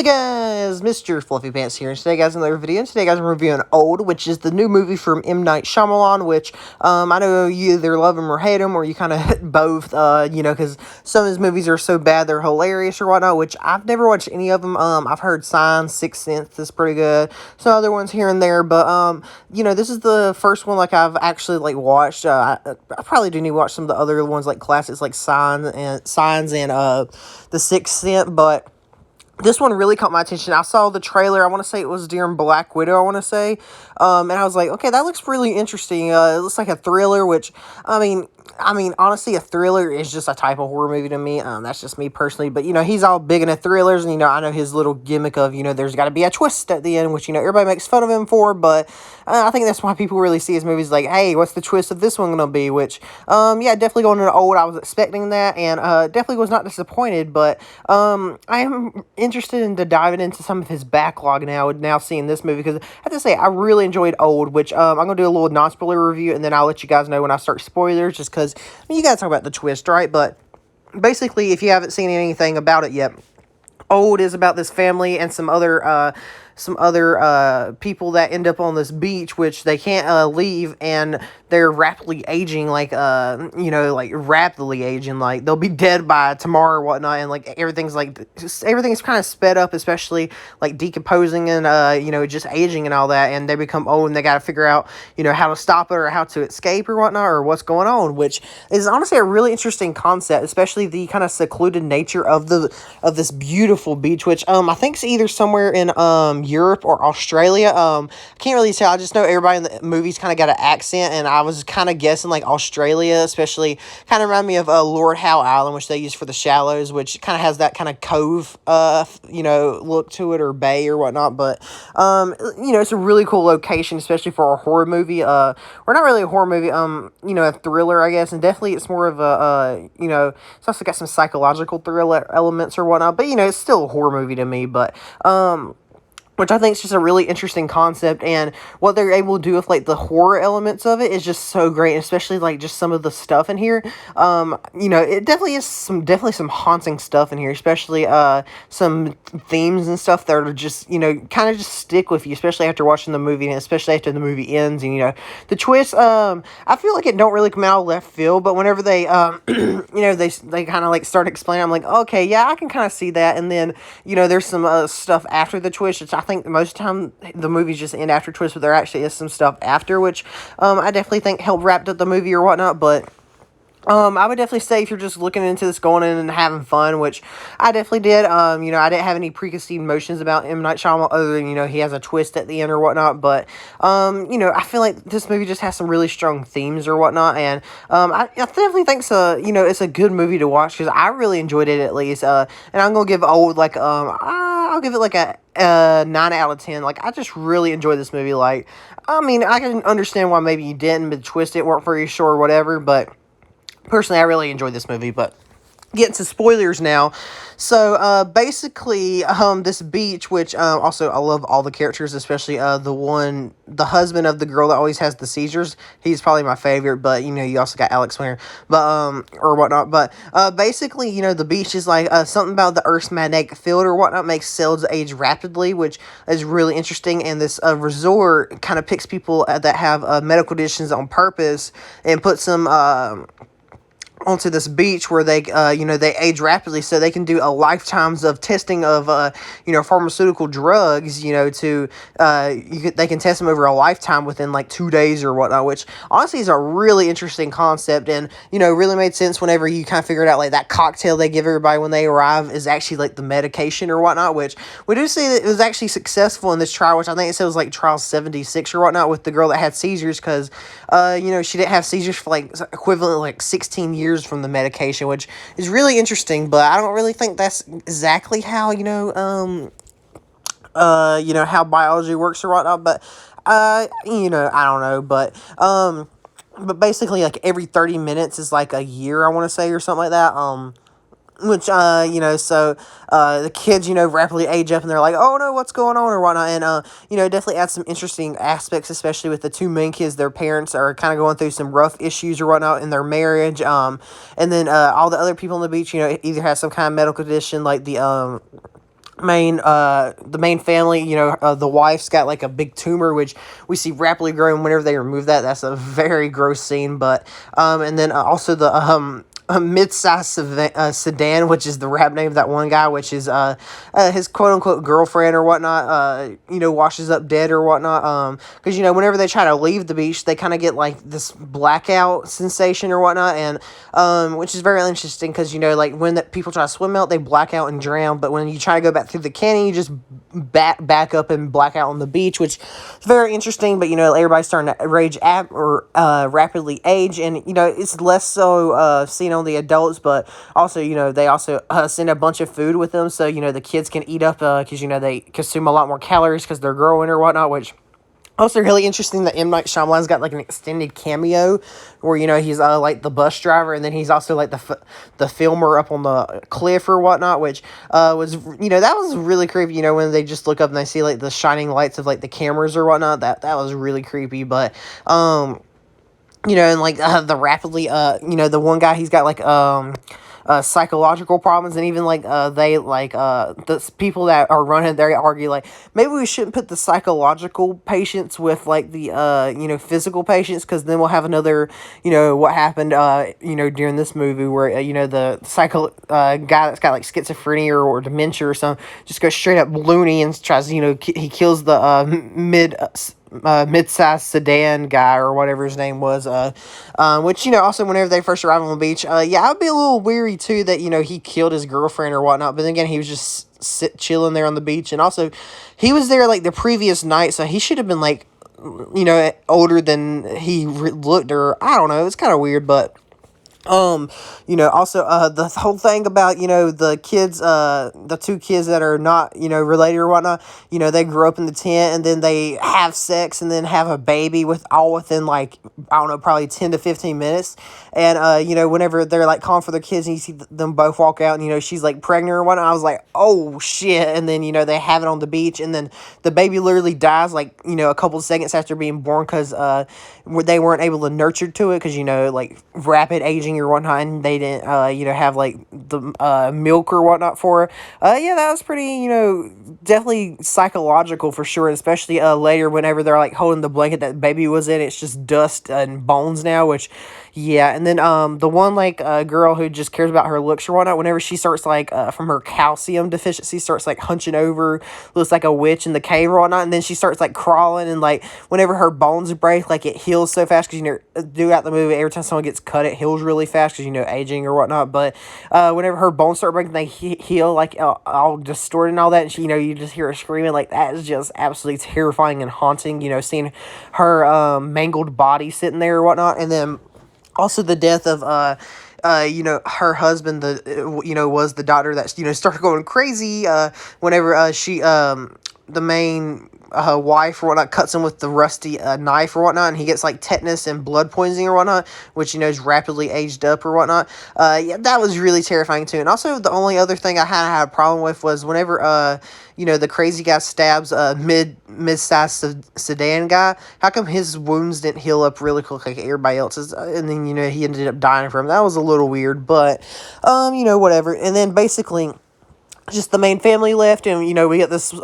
Hey guys, Mr. Fluffy Pants here, and today guys, another video, and today guys I'm reviewing Old, which is the new movie from M.Night Shyamalan, which, I know you either love him or hate him, or you kind of hit both, because some of his movies are so bad they're hilarious or whatnot, which I've never watched any of them. I've heard Signs, Sixth Sense is pretty good, some other ones here and there, but, this is the first one, like, I've actually, watched. I probably do need to watch some of the other ones, like, classics, like Signs and The Sixth Sense, but this one really caught my attention. I saw the trailer. I want to say it was during Black Widow, I want to say. And I was like, okay, that looks really interesting. It looks like a thriller, which, honestly, a thriller is just a type of horror movie to me. That's just me personally. But, he's all big into thrillers. And, I know his little gimmick of, there's got to be a twist at the end, which, everybody makes fun of him for. But I think that's why people really see his movies like, hey, what's the twist of this one going to be? Which, definitely going into Old, I was expecting that. And definitely was not disappointed. But I am interested into diving into some of his backlog now seeing this movie, because I have to say I really enjoyed Old, which I'm gonna do a little non-spoiler review, and then I'll let you guys know when I start spoilers, just because you gotta talk about the twist, right? But basically, if you haven't seen anything about it yet, Old is about this family and some other people that end up on this beach, which they can't leave, and they're rapidly aging, rapidly aging, like they'll be dead by tomorrow or whatnot, and everything's kind of sped up, especially like decomposing and just aging and all that, and they become old and they got to figure out how to stop it or how to escape or whatnot, or what's going on, which is honestly a really interesting concept, especially the kind of secluded nature of this beautiful beach, which I think is either somewhere in Europe or Australia. I can't really tell. I just know everybody in the movies kind of got an accent, and I was kind of guessing like Australia, especially kind of remind me of Lord Howe Island, which they use for The Shallows, which kind of has that kind of cove look to it, or bay or whatnot. But it's a really cool location, especially for a horror movie. Or not really a horror movie, a thriller, I guess, and definitely it's more of a it's also got some psychological thriller elements or whatnot, but it's still a horror movie to me. But which I think is just a really interesting concept, and what they're able to do with the horror elements of it is just so great, especially just some of the stuff in here. It definitely is definitely some haunting stuff in here, especially some themes and stuff that are just kind of just stick with you, especially after watching the movie, and especially after the movie ends. And the twist, I feel like it don't really come out of left field, but whenever they they kind of start explaining, I'm like, okay, yeah, I can kind of see that. And then there's some stuff after the twist, which I think most of the time the movies just end after twist, but there actually is some stuff after, which I definitely think helped wrap up the movie or whatnot. But I would definitely say if you're just looking into this, going in and having fun, which I definitely did. I didn't have any preconceived notions about M. Night Shyamalan, other than, he has a twist at the end or whatnot. But, I feel like this movie just has some really strong themes or whatnot. And, I definitely think so, it's a good movie to watch, because I really enjoyed it, at least. And I'm going to give Old, I'll give it a 9 out of 10. I just really enjoyed this movie. I can understand why maybe you didn't, but the twist it weren't for you, sure, whatever. But personally, I really enjoyed this movie. But getting to spoilers now. So, basically, this beach, which, also, I love all the characters, especially, the husband of the girl that always has the seizures. He's probably my favorite, but, you also got Alex Winter, but, or whatnot. But, basically, the beach is something about the Earth's magnetic field or whatnot makes cells age rapidly, which is really interesting. And this, resort kind of picks people that have, medical conditions on purpose and puts them, onto this beach where they, they age rapidly, so they can do a lifetimes of testing of, pharmaceutical drugs, they can test them over a lifetime within 2 days or whatnot, which honestly is a really interesting concept, and, really made sense whenever you kind of figured out, that cocktail they give everybody when they arrive is actually, the medication or whatnot, which we do see that it was actually successful in this trial, which I think it said was, trial 76 or whatnot, with the girl that had seizures, because, she didn't have seizures for, equivalent, 16 years from the medication, which is really interesting, but I don't really think that's exactly how, how biology works or whatnot, but, I don't know, but basically, every 30 minutes is, a year, I want to say, or something like that, which, the kids, rapidly age up, and they're like, oh no, what's going on, or whatnot, and, definitely adds some interesting aspects, especially with the two main kids. Their parents are kind of going through some rough issues or whatnot in their marriage, and then, all the other people on the beach, either have some kind of medical condition, like the the main family, the wife's got like a big tumor, which we see rapidly growing whenever they remove that. That's a very gross scene. But and then also the a mid-sized sedan, which is the rap name of that one guy, which is his quote-unquote girlfriend or whatnot, washes up dead or whatnot, because whenever they try to leave the beach, they kind of get like this blackout sensation or whatnot, and which is very interesting because like when people try to swim out, they black out and drown, but when you try to go back through the canyon, you just back up and black out on the beach, which is very interesting. But everybody's starting to rapidly age, and it's less so seen on the adults, but also they also send a bunch of food with them, so the kids can eat up because they consume a lot more calories because they're growing or whatnot, which also really interesting that M. Night Shyamalan's got like an extended cameo where he's like the bus driver, and then he's also like the filmer up on the cliff or whatnot, which was that was really creepy. When they just look up and they see like the shining lights of like the cameras or whatnot, that was really creepy. But and like the rapidly the one guy, he's got like psychological problems, and even like they like the people that are running, they argue like maybe we shouldn't put the psychological patients with like the physical patients, because then we'll have another what happened during this movie where the guy that's got like schizophrenia or dementia or something just goes straight up loony and tries he kills the mid-sized sedan guy or whatever his name was, which also whenever they first arrive on the beach, I'd be a little weary too that he killed his girlfriend or whatnot, but then again, he was just chilling there on the beach, and also he was there like the previous night, so he should have been like older than he looked, or I don't know, it's kind of weird. But also, the whole thing about, the kids, the two kids that are not, related or whatnot, they grew up in the tent, and then they have sex, and then have a baby all within, like, I don't know, probably 10 to 15 minutes, and, whenever they're, like, calling for their kids, and you see them both walk out, and, she's, like, pregnant or whatnot, I was like, oh, shit, and then, they have it on the beach, and then the baby literally dies, like, a couple of seconds after being born, because, they weren't able to nurture to it, because, like, rapid aging or whatnot, and they didn't have like the milk or whatnot for her. That was pretty definitely psychological for sure, especially later whenever they're like holding the blanket that baby was in, it's just dust and bones now, which and then the one like girl who just cares about her looks or whatnot, whenever she starts like from her calcium deficiency, starts like hunching over, looks like a witch in the cave or whatnot, and then she starts like crawling, and like whenever her bones break, like it heals so fast, because throughout the movie, every time someone gets cut, it heals really fast because aging or whatnot. But whenever her bones start breaking, they heal like all distorted and all that, and she you just hear her screaming. Like, that is just absolutely terrifying and haunting, seeing her mangled body sitting there or whatnot. And then also the death of her husband, was the doctor that started going crazy whenever she the main wife or whatnot cuts him with the rusty knife or whatnot, and he gets like tetanus and blood poisoning or whatnot, which is rapidly aged up or whatnot. That was really terrifying too. And also the only other thing I had a problem with was whenever the crazy guy stabs a mid-sized sedan guy, how come his wounds didn't heal up really quick like everybody else's, and then he ended up dying from it. That was a little weird, but whatever. And then basically just the main family left, and we get this sweet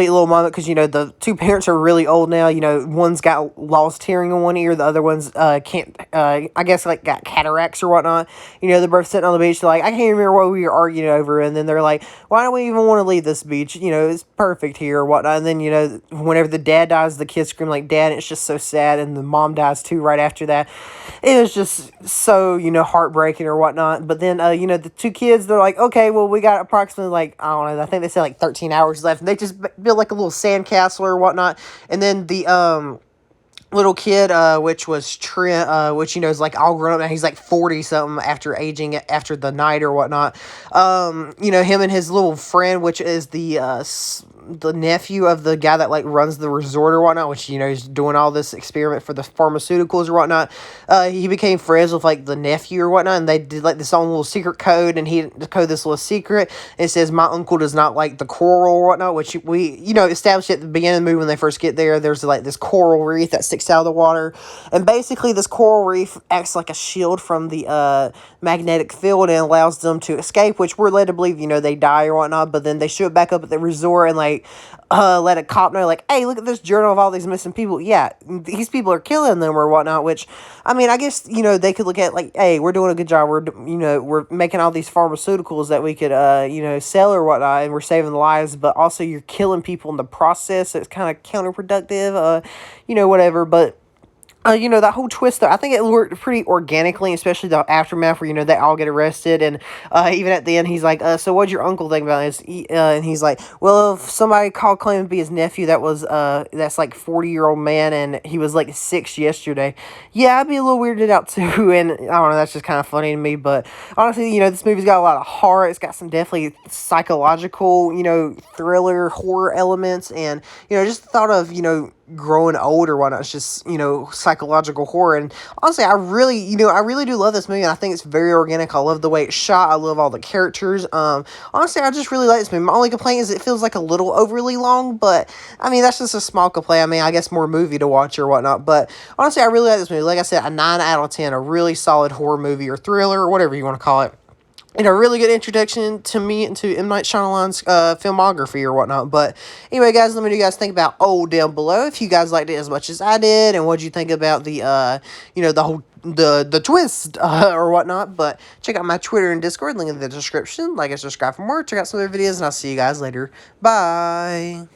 little moment, because the two parents are really old now. One's got lost hearing in one ear, the other one's can't I guess like got cataracts or whatnot. They're both sitting on the beach, they're like, I can't remember what we were arguing over, and then they're like, why don't we even want to leave this beach, it's perfect here or whatnot. And then whenever the dad dies, the kids scream like dad, and it's just so sad, and the mom dies too right after that. It was just so heartbreaking or whatnot. But then the two kids, they're like, okay, well, we got approximately like, I don't know, I think they said like 13 hours left, and they just build like a little sandcastle or whatnot. And then the little kid, which was Trent, which is like all grown up now, he's like 40 something after aging after the night or whatnot. Him and his little friend, which is the the nephew of the guy that like runs the resort or whatnot, which he's doing all this experiment for the pharmaceuticals or whatnot. He became friends with like the nephew or whatnot, and they did like this own little secret code, and he code this little secret. It says my uncle does not like the coral or whatnot, which we established at the beginning of the movie when they first get there. There's like this coral reef that sticks out of the water, and basically this coral reef acts like a shield from the magnetic field and allows them to escape, which we're led to believe they die or whatnot. But then they show it back up at the resort and like let a cop know, like, hey, look at this journal of all these missing people. Yeah, these people are killing them or whatnot, which, I mean, I guess, they could look at, like, hey, we're doing a good job. We're making all these pharmaceuticals that we could, sell or whatnot, and we're saving lives, but also you're killing people in the process, so it's kind of counterproductive, whatever, but that whole twist, though, I think it worked pretty organically, especially the aftermath where, they all get arrested. And even at the end, he's like, so what'd your uncle think about this? And he's like, well, if somebody called claiming to be his nephew that's like 40-year-old man and he was like 6 yesterday, yeah, I'd be a little weirded out too. And I don't know, that's just kind of funny to me. But honestly, this movie's got a lot of horror. It's got some definitely psychological, thriller, horror elements. And, just the thought of, growing old or whatnot. It's just, psychological horror. And honestly, I really do love this movie, and I think it's very organic. I love the way it's shot. I love all the characters. Honestly, I just really like this movie. My only complaint is it feels like a little overly long, but I mean, that's just a small complaint. I mean, I guess more movie to watch or whatnot, but honestly, I really like this movie. Like I said, a 9 out of 10, a really solid horror movie or thriller or whatever you want to call it. A really good introduction to me into M. Night Shyamalan's filmography or whatnot. But anyway, guys, let me know what you guys think about down below. If you guys liked it as much as I did, and what you think about the the whole the twist or whatnot. But check out my Twitter and Discord, link in the description. Like and subscribe for more. Check out some other videos, and I'll see you guys later. Bye.